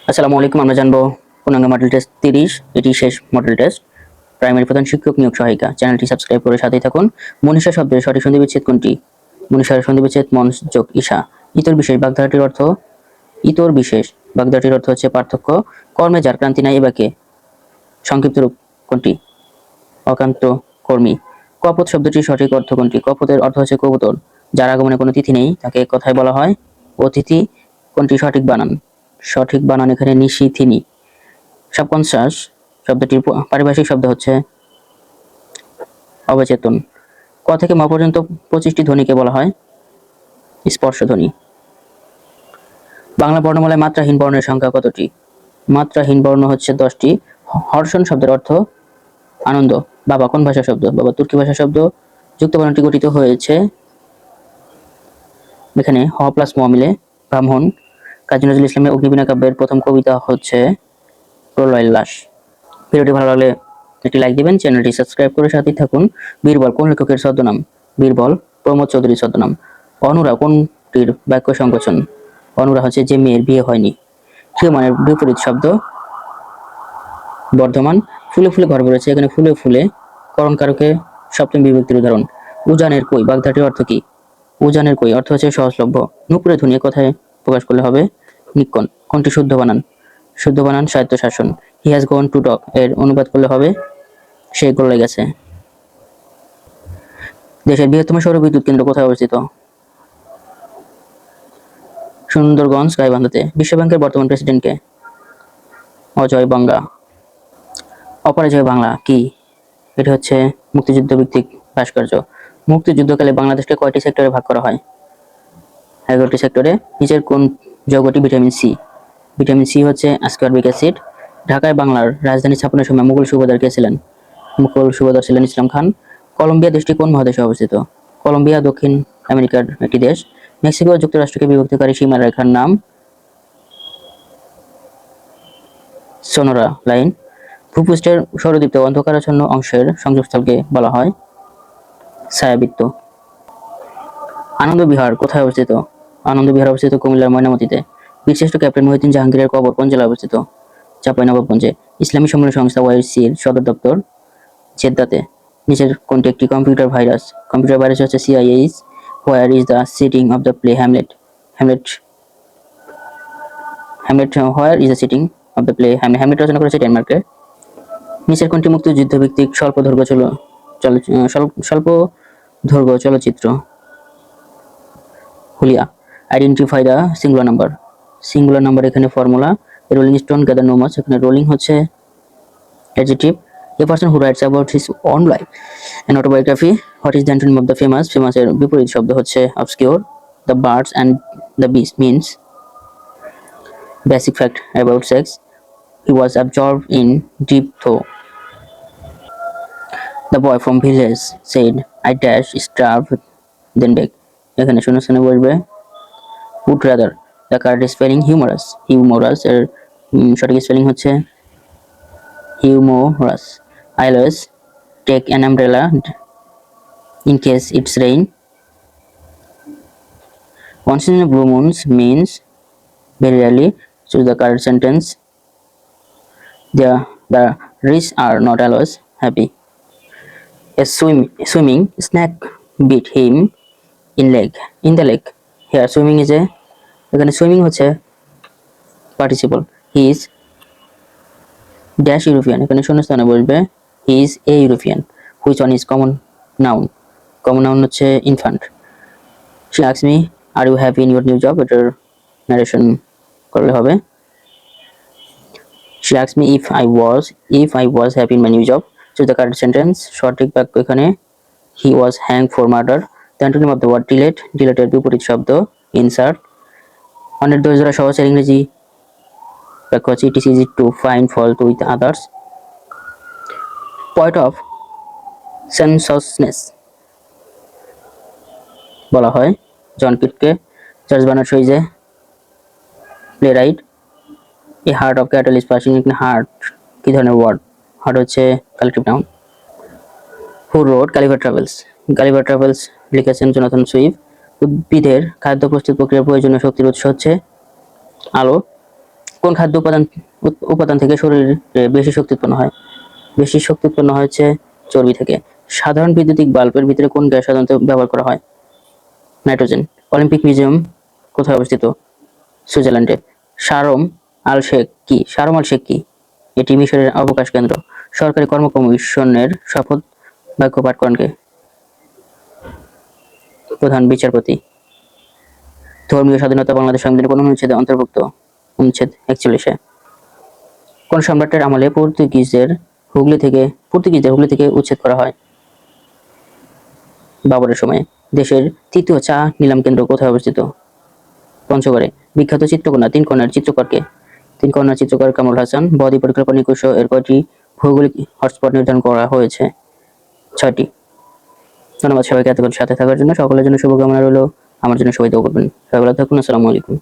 আসসালামু আলাইকুম। আমরা জানবো পূর্ণাঙ্গ মডেল টেস্ট 30, এটি শেষ মডেল টেস্ট। প্রাইমারি প্রধান শিক্ষক নিয়োগ সহায়িকা। চ্যানেলটি সাবস্ক্রাইব করে সাথেই থাকুন। মনীষা শব্দের সঠিক সন্ধি বিচ্ছেদ কোনটি? মনীষার সন্ধি বিচ্ছেদ মন যোগ ঈশা। ইতর বিশেষ বাগধারাটির অর্থ? ইতর বিশেষ বাগধারাটির অর্থ হচ্ছে পার্থক্য। কর্মে যার ক্রান্তি নাই এবাকে সংক্ষিপ্ত রূপ কোনটি? অকান্ত কর্মী। কপোত শব্দটির সঠিক অর্থ কোনটি? কপোতের অর্থ হচ্ছে কবুতর। যার আগমনে কোনো তিথি নেই তাকে এক কথায় বলা হয় অতিথি। কোনটি সঠিক বানান? সঠিক বানান এখানে নিশিথিনী। সাবকনশাস শব্দটির পারিভাষিক শব্দ হচ্ছে অবচেতন। ক থেকে ম পর্যন্ত 25টি ধ্বনিকে বলা হয় স্পর্শধ্বনি। বাংলা বর্ণমালায় মাত্রাহীন বর্ণের সংখ্যা কতটি? মাত্রাহীন বর্ণ হচ্ছে 10টি। হর্ষণ শব্দের অর্থ আনন্দ। বাবা কোন ভাষা শব্দ? বাবা তুর্কি ভাষা শব্দ। যুক্ত বর্ণটি গঠিত হয়েছে এখানে হ প্লাস ম মিলে। ব্রাহ্মণ। কাজী নজরুল ইসলামের অগ্নিবীণা কাব্যের প্রথম কবিতা হচ্ছে প্রলয় লাস। ভিডিওটি ভালো লাগলে একটি লাইক দিবেন, চ্যানেলটি সাবস্ক্রাইব করে সাথেই থাকুন। বীরবল কোন লেখকের ছদ্মনাম? বীরবল প্রমোদ চৌধুরীর ছদ্মনাম। অনুরা কোনটির বাক্য সংকোচন? অনুরা হচ্ছে যে মেয়ের বিয়ে হয়নি। হিউমানের বিপরীত শব্দ বর্ধমান। ফুলে ফুলে ঘর ভরেছে, এখানে ফুলে ফুলে করণকারকে সপ্তম বিভক্তির উদাহরণ। উজানের কই বাগধারাটির অর্থ কি? উজানের কই অর্থ হচ্ছে সহজলভ্য। নুপুরে ধ্বনি কথায় প্রকাশ করলে হবে নিক্কণ। কোনটি শুদ্ধ বানান? শুদ্ধ বানান স্বায়ত্তশাসন। He has gone to talk এর অনুবাদ করলে হবে সে গলে গেছে। দেশের বৃহত্তম সৌর বিদ্যুৎ কেন্দ্র কোথায় অবস্থিত? সুন্দরগঞ্জ গাইবান্ধাতে। বিশ্বব্যাংকের বর্তমান প্রেসিডেন্ট কে? অজয় বাঙ্গা। অপরাজয় বাংলা কি? এটি হচ্ছে মুক্তিযুদ্ধ ভিত্তিক ভাস্কর্য। মুক্তিযুদ্ধকালে বাংলাদেশকে কয়টি সেক্টরে ভাগ করা হয়? 11টি সেক্টরে। নিচের কোন যৌগটি ভিটামিন সি? ভিটামিন সি হচ্ছে অ্যাসকর্বিক অ্যাসিড। ঢাকায় বাংলার রাজধানী স্থাপনের সময় মুঘল সুবাহদার কে ছিলেন? মুঘল সুবাহদার ছিলেন ইসলাম খান। কলম্বিয়া দেশটি কোন মহাদেশে অবস্থিত? কলম্বিয়া দক্ষিণ আমেরিকার একটি দেশ। মেক্সিকো যুক্তরাষ্ট্রকে বিভক্তিকারী সীমারেখার নাম সোনোরা লাইন। ভূপৃষ্ঠের সৌরদীপ্ত অন্ধকারাচ্ছন্ন অংশের সংযোগস্থলকে বলা হয় ছায়াবৃত্ত। আনন্দ বিহার কোথায় অবস্থিত? আনন্দ বিহার অবস্থিত কুমিল্লার ময়নামতিতে। বীরশ্রেষ্ঠ ক্যাপ্টেন মহিউদ্দিন জাহাঙ্গীরের কবর কোন জেলায় অবস্থিত? চাঁপাইনবাবগঞ্জে। ইসলামী সম্মেলন সংস্থা ওআইসির সদর দপ্তর জেদ্দাতে। নিচের কোনটি একটি কম্পিউটার ভাইরাস? কম্পিউটার ভাইরাস হচ্ছে CIS. Where is the setting of the play Hamlet? Hamlet Hamlet where is the setting of the play Hamlet? Hamlet রচনা করেছে ডেনমার্কে। নিচের কোনটি মুক্তিযুদ্ধ ভিত্তিক স্বল্প দৈর্ঘ্য চলচ্চিত্র? Hulia. Identify the singular number. Singular number এখানে formula. Rolling stone gather no much, এখানে রোলিং হচ্ছে adjective. A person who writes about his own life, an autobiography. What is the antonym of the famous? Famous এর বিপরীত শব্দ হচ্ছে obscure. The birds and the bees means basic fact about sex. He was absorbed in deep thought. The boy from village said, I dash starve then beg. এখানে শূন্যস্থানে বসবে would rather. The card is spelling humorous. Humorous এর সঠিক spelling হচ্ছে humorous. I always take an umbrella in case it's rain. Once in a blue moon means very rarely. Choose the correct sentence. The rich are not always happy. A swimming snake beat him in the lake. Here swimming is a এখানে swimming হচ্ছে participle. He is dash European, এখানে শূন্যস্থানে বসবে he is a European. Which one is common noun? Common noun হচ্ছে infant. She asked me, are you happy in your new job? এটার narration করলে হবে she asked me if I was happy in my new job. Choose the correct sentence. সঠিক বাক্য এখানে he was hanged for murder. The antonym of the word delete. Delete এর বিপরীত শব্দ insert. অনেক দোষ ধরা সহজের ইংরেজি বাক্য হচ্ছে it is easy to find fault with others. Point of sensuousness বলা হয় জন কিটকে। George Bernard Shaw is a playwright. A herd of cattle is passing. এখানে হার্ট কি ধরনের ওয়ার্ড? হার্ট হচ্ছে collective noun. Who wrote Gulliver travels? Gulliver travels লিখেছেন Jonathan Swift. উদ্ভিদের খাদ্য প্রস্তুত প্রক্রিয়ার প্রয়োজনীয় শক্তির উৎস হচ্ছে আলো। কোন খাদ্য উপাদান থেকে শরীরে বেশি শক্তি উৎপন্ন হয়? বেশি শক্তি উৎপন্ন হচ্ছে চর্বি থেকে। সাধারণ বৈদ্যুতিক বাল্বের ভিতরে কোন গ্যাস সাধারণত ব্যবহার করা হয়? নাইট্রোজেন। অলিম্পিক মিউজিয়াম কোথায় অবস্থিত? সুইজারল্যান্ডে। সারম আল শেখ কি? এটি মিশরের অবকাশ কেন্দ্র। সরকারি কর্ম কমিশনের শপথ বাক্য পাঠ করেন কে? প্রধান বিচারপতি। ধর্মীয় স্বাধীনতা বাংলাদেশ সংবিধানের কোন অনুচ্ছেদে অন্তর্ভুক্ত? অনুচ্ছেদ 41-এ। কোন সম্রাটের আমলে পর্তুগিজদের হুগলি থেকে উচ্ছেদ করা হয়? বাবরের সময়ে। দেশের তৃতীয় চা নিলাম কেন্দ্র কোথায় অবস্থিত? পঞ্চগড়ে। বিখ্যাত চিত্রকন্যা তিন কন্যার চিত্রকর কে? তিন কন্যার চিত্রকর কামরুল হাসান। বদ্বীপ পরিকল্পনা 2100 এর কয়টি ভৌগোলিক হটস্পট নির্ধারণ করা হয়েছে? 6টি। ধন্যবাদ সবাইকে এতক্ষণ সাথে থাকার জন্য। সকলের জন্য শুভকামনা রইল। আমার জন্য সবাই দোয়া করবেন। সবাই ভালো থাকুন। আসসালামু আলাইকুম।